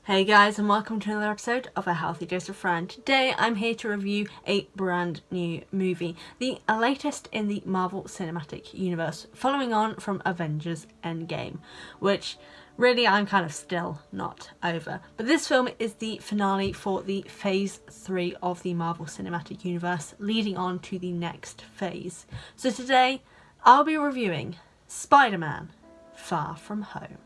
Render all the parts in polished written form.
Hey guys, and welcome to another episode of A Healthy Dose of Fran. Today I'm here to review a brand new movie, the latest in the Marvel Cinematic Universe, following on from Avengers Endgame, which really I'm kind of still not over. But this film is the finale for the Phase 3 of the Marvel Cinematic Universe, leading on to the next phase. So today I'll be reviewing Spider-Man: Far From Home.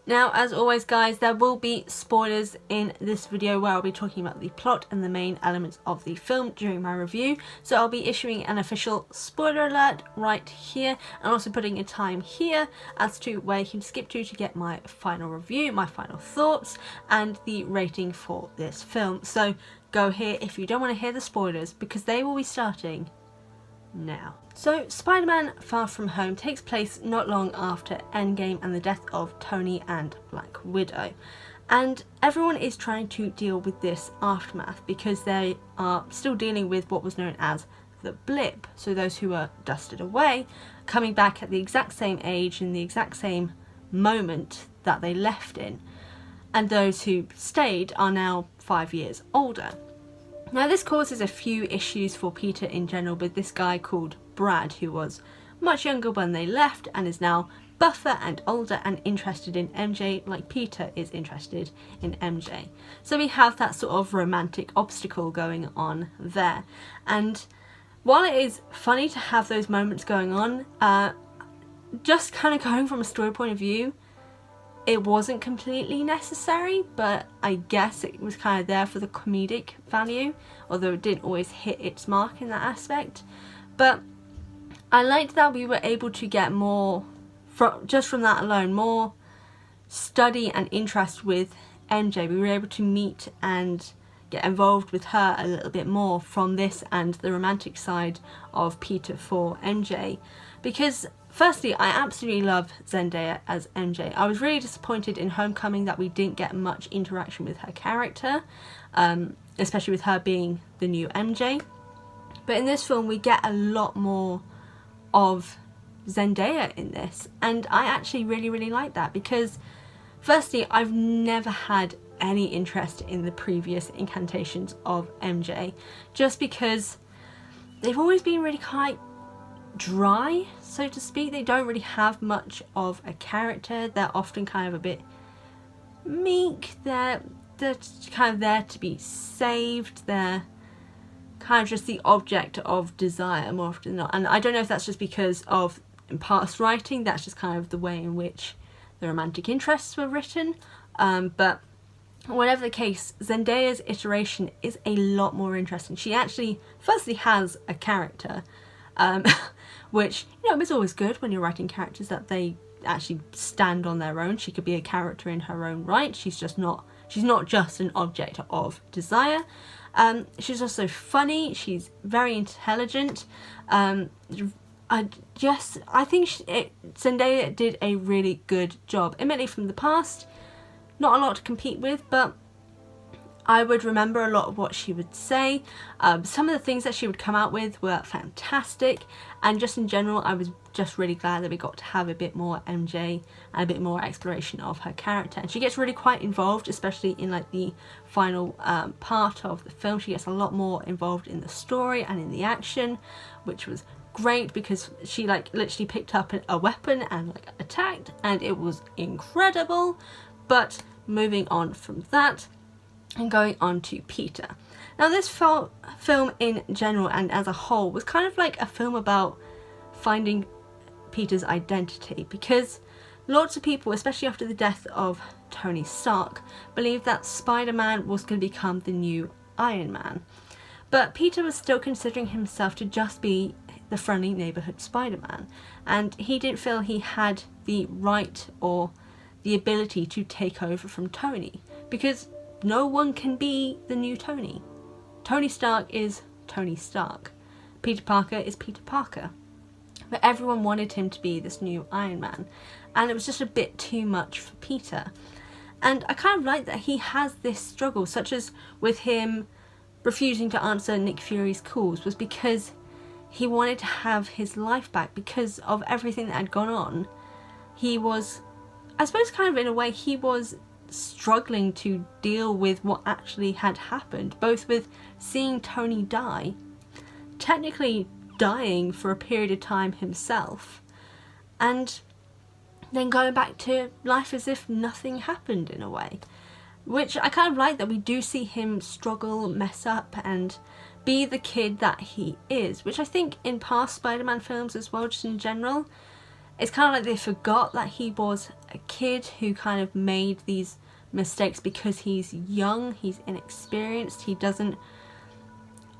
Now, as always guys, there will be spoilers in this video where I'll be talking about the plot and the main elements of the film during my review. So I'll be issuing an official spoiler alert right here, and also putting a time here as to where you can skip to get my final review, my final thoughts, and the rating for this film. So go here if you don't want to hear the spoilers, because they will be starting now. So Spider-Man: Far From Home takes place not long after Endgame and the death of Tony and Black Widow, and everyone is trying to deal with this aftermath because they are still dealing with what was known as the blip, so those who were dusted away coming back at the exact same age in the exact same moment that they left in, and those who stayed are now 5 years older. Now this causes a few issues for Peter in general, with this guy called Brad, who was much younger when they left and is now buffer and older and interested in MJ like Peter is interested in MJ. So we have that sort of romantic obstacle going on there. And while it is funny to have those moments going on, just kind of going from a story point of view, it wasn't completely necessary, but I guess it was kind of there for the comedic value, although it didn't always hit its mark in that aspect. But I liked that we were able to get more, just from that alone, more study and interest with MJ. We were able to meet and get involved with her a little bit more from this and the romantic side of Peter for MJ, because firstly, I absolutely love Zendaya as MJ. I was really disappointed in Homecoming that we didn't get much interaction with her character, especially with her being the new MJ. But in this film, we get a lot more of Zendaya in this, and I actually really like that, because firstly, I've never had any interest in the previous incarnations of MJ, just because they've always been really quite dry, so to speak. They don't really have much of a character. They're often kind of a bit meek. They're kind of there to be saved. They're kind of just the object of desire more often than not. And I don't know if that's just because of in past writing, that's just kind of the way in which the romantic interests were written. But whatever the case, Zendaya's iteration is a lot more interesting. She actually firstly has a character, which, you know, is always good when you're writing characters, that they actually stand on their own. She could be a character in her own right. She's not just an object of desire. She's also funny. She's very intelligent. I think Zendaya did a really good job. Admittedly, from the past, not a lot to compete with, but I would remember a lot of what she would say. Some of the things that she would come out with were fantastic, and just in general, I was just really glad that we got to have a bit more MJ and a bit more exploration of her character. And she gets really quite involved, especially in like the final part of the film. She gets a lot more involved in the story and in the action, which was great, because she like literally picked up a weapon and like attacked, and it was incredible. But moving on from that and going on to Peter. Now this film in general and as a whole was kind of like a film about finding Peter's identity, because lots of people, especially after the death of Tony Stark, believed that Spider-Man was going to become the new Iron Man. But Peter was still considering himself to just be the friendly neighbourhood Spider-Man, and he didn't feel he had the right or the ability to take over from Tony, because no one can be the new Tony. Tony Stark is Tony Stark. Peter Parker is Peter Parker. But everyone wanted him to be this new Iron Man, and it was just a bit too much for Peter. And I kind of like that he has this struggle, such as with him refusing to answer Nick Fury's calls was because he wanted to have his life back because of everything that had gone on. He was, I suppose kind of in a way, he was struggling to deal with what actually had happened, both with seeing Tony die, technically dying for a period of time himself, and then going back to life as if nothing happened in a way. Which I kind of like, that we do see him struggle, mess up, and be the kid that he is, which I think in past Spider-Man films as well, just in general, it's kind of like they forgot that he was a kid who kind of made these mistakes because he's young, he's inexperienced, he doesn't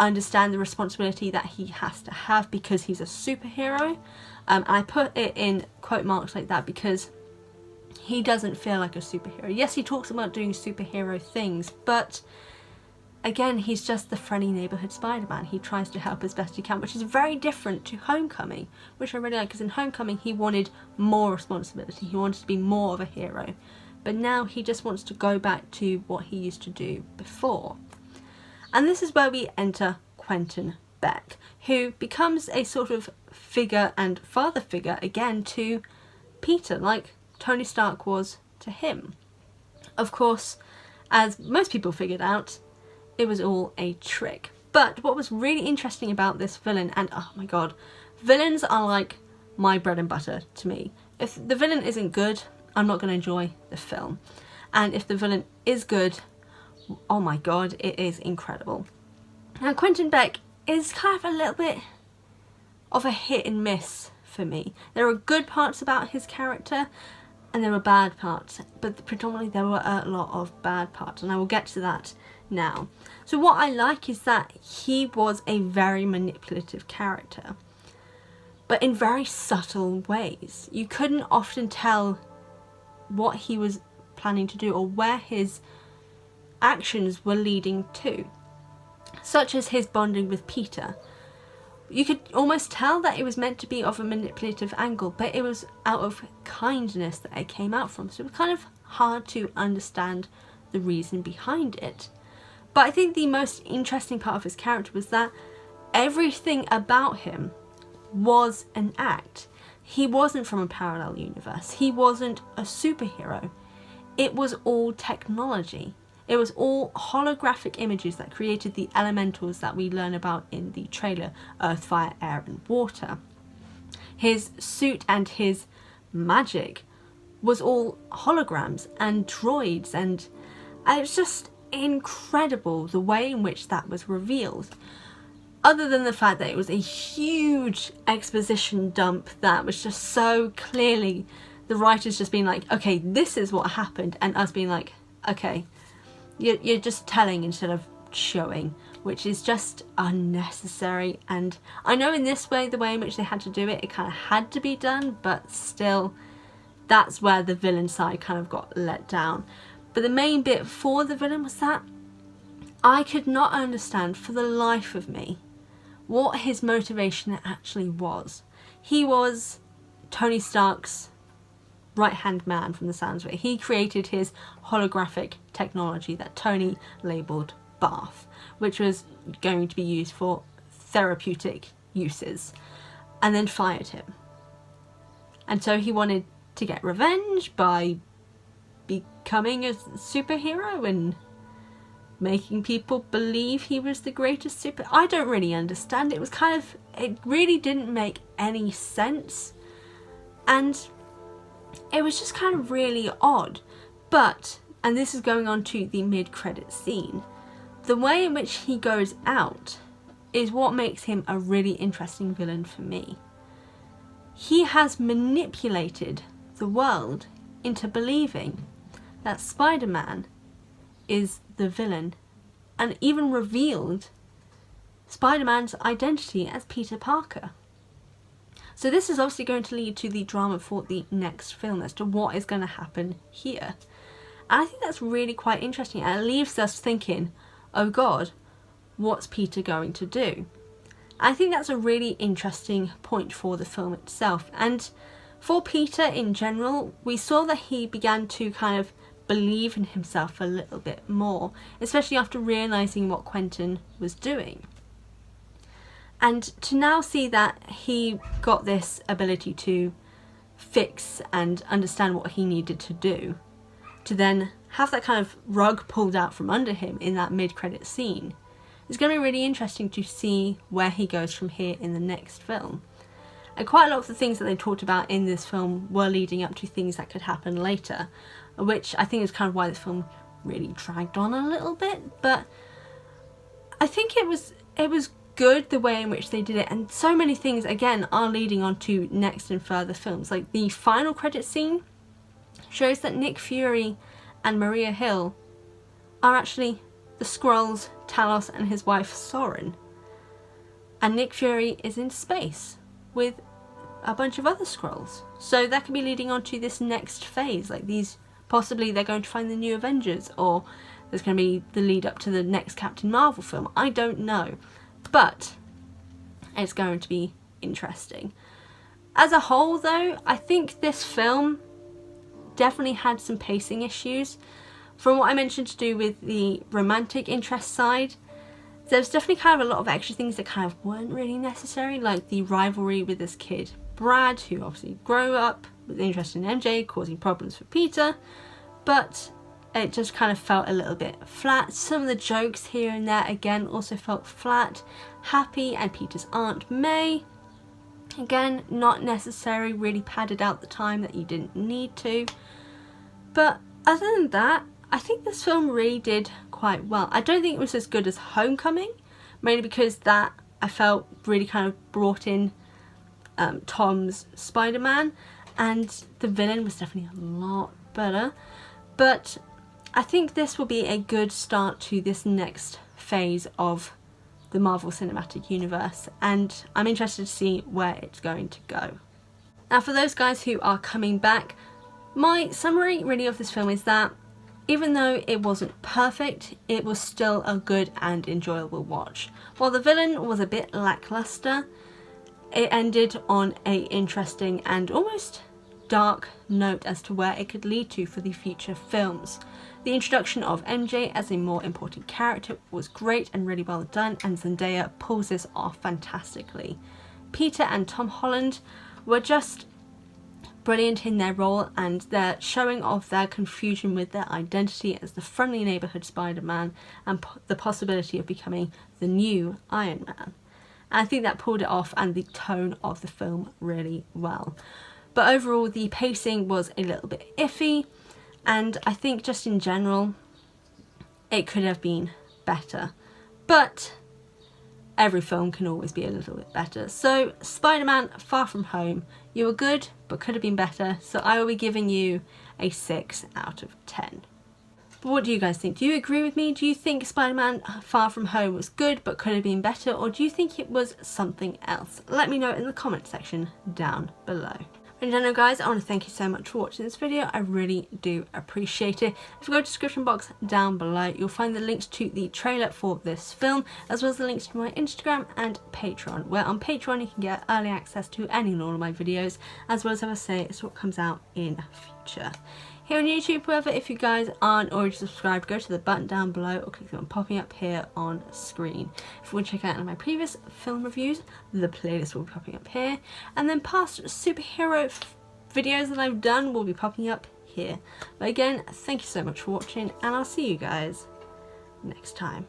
understand the responsibility that he has to have because he's a superhero. And I put it in quote marks like that because he doesn't feel like a superhero. Yes, he talks about doing superhero things, but again, he's just the friendly neighborhood Spider-Man. He tries to help as best he can, which is very different to Homecoming, which I really like, because in Homecoming he wanted more responsibility, he wanted to be more of a hero, but now he just wants to go back to what he used to do before. And this is where we enter Quentin Beck, who becomes a sort of figure and father figure again to Peter, like Tony Stark was to him. Of course, as most people figured out, it was all a trick. But what was really interesting about this villain, and oh my god, villains are like my bread and butter to me. If the villain isn't good, I'm not going to enjoy the film. And if the villain is good, oh my god, it is incredible. Now Quentin Beck is kind of a little bit of a hit and miss for me. There are good parts about his character and there were bad parts, but predominantly there were a lot of bad parts, and I will get to that now. So what I like is that he was a very manipulative character, but in very subtle ways. You couldn't often tell what he was planning to do or where his actions were leading to, such as his bonding with Peter. You could almost tell that it was meant to be of a manipulative angle, but it was out of kindness that it came out from, so it was kind of hard to understand the reason behind it. But I think the most interesting part of his character was that everything about him was an act. He wasn't from a parallel universe, he wasn't a superhero, it was all technology. It was all holographic images that created the elementals that we learn about in the trailer, Earth, Fire, Air and Water. His suit and his magic was all holograms and droids, and it was just incredible the way in which that was revealed. Other than the fact that it was a huge exposition dump that was just so clearly the writers just being like, okay, this is what happened, and us being like, okay, you're just telling instead of showing, which is just unnecessary. And I know in this way, the way in which they had to do it, it kind of had to be done, but still, that's where the villain side kind of got let down. But the main bit for the villain was that I could not understand for the life of me what his motivation actually was. He was Tony Stark's right-hand man from the sounds of it. He created his holographic technology that Tony labelled Bath, which was going to be used for therapeutic uses, and then fired him. And so he wanted to get revenge by becoming a superhero and making people believe he was the greatest super... I don't really understand. It was kind of... it really didn't make any sense. And it was just kind of really odd. But, and this is going on to the mid-credit scene, the way in which he goes out is what makes him a really interesting villain for me. He has manipulated the world into believing that Spider-Man is the villain, and even revealed Spider-Man's identity as Peter Parker. So this is obviously going to lead to the drama for the next film as to what is going to happen here. And I think that's really quite interesting, and it leaves us thinking, oh god, what's Peter going to do? I think that's a really interesting point for the film itself. And for Peter in general, we saw that he began to kind of believe in himself a little bit more, especially after realising what Quentin was doing. And to now see that he got this ability to fix and understand what he needed to do, to then have that kind of rug pulled out from under him in that mid-credit scene, it's going to be really interesting to see where he goes from here in the next film. And quite a lot of the things that they talked about in this film were leading up to things that could happen later, which I think is kind of why this film really dragged on a little bit. But I think it was good the way in which they did it, and so many things again are leading on to next and further films. Like the final credit scene shows that Nick Fury and Maria Hill are actually the Skrulls, Talos and his wife Soren, and Nick Fury is in space with a bunch of other Skrulls. So that could be leading on to this next phase, like these, possibly they're going to find the new Avengers, or there's going to be the lead up to the next Captain Marvel film. I don't know, but it's going to be interesting. As a whole though, I think this film definitely had some pacing issues. From what I mentioned to do with the romantic interest side, there's definitely kind of a lot of extra things that kind of weren't really necessary, like the rivalry with this kid Brad, who obviously grew up with interest in MJ, causing problems for Peter, but it just kind of felt a little bit flat. Some of the jokes here and there again also felt flat. Happy and Peter's Aunt May, again, not necessary, really padded out the time that you didn't need to. But other than that, I think this film really did quite well. I don't think it was as good as Homecoming, mainly because that I felt really kind of brought in Tom's Spider-Man, and the villain was definitely a lot better. But I think this will be a good start to this next phase of the Marvel Cinematic Universe, and I'm interested to see where it's going to go. Now for those guys who are coming back, my summary really of this film is that even though it wasn't perfect, it was still a good and enjoyable watch. While the villain was a bit lackluster, it ended on an interesting and almost dark note as to where it could lead to for the future films. The introduction of MJ as a more important character was great and really well done, and Zendaya pulls this off fantastically. Peter and Tom Holland were just brilliant in their role, and their showing of their confusion with their identity as the friendly neighbourhood Spider-Man and the possibility of becoming the new Iron Man. And I think that pulled it off and the tone of the film really well. But overall the pacing was a little bit iffy, and I think just in general it could have been better. But every film can always be a little bit better. So Spider-Man Far From Home, you were good but could have been better, so I will be giving you a 6 out of 10. But what do you guys think? Do you agree with me? Do you think Spider-Man Far From Home was good but could have been better, or do you think it was something else? Let me know in the comment section down below. In general guys, I want to thank you so much for watching this video. I really do appreciate it. If you go to the description box down below, you'll find the links to the trailer for this film, as well as the links to my Instagram and Patreon, where on Patreon you can get early access to any and all of my videos, as well as I say, it's what comes out in future. Here on YouTube, however, if you guys aren't already subscribed, go to the button down below or click the one popping up here on screen. If you want to check out any of my previous film reviews, the playlist will be popping up here, and then past superhero videos that I've done will be popping up here. But again, thank you so much for watching, and I'll see you guys next time.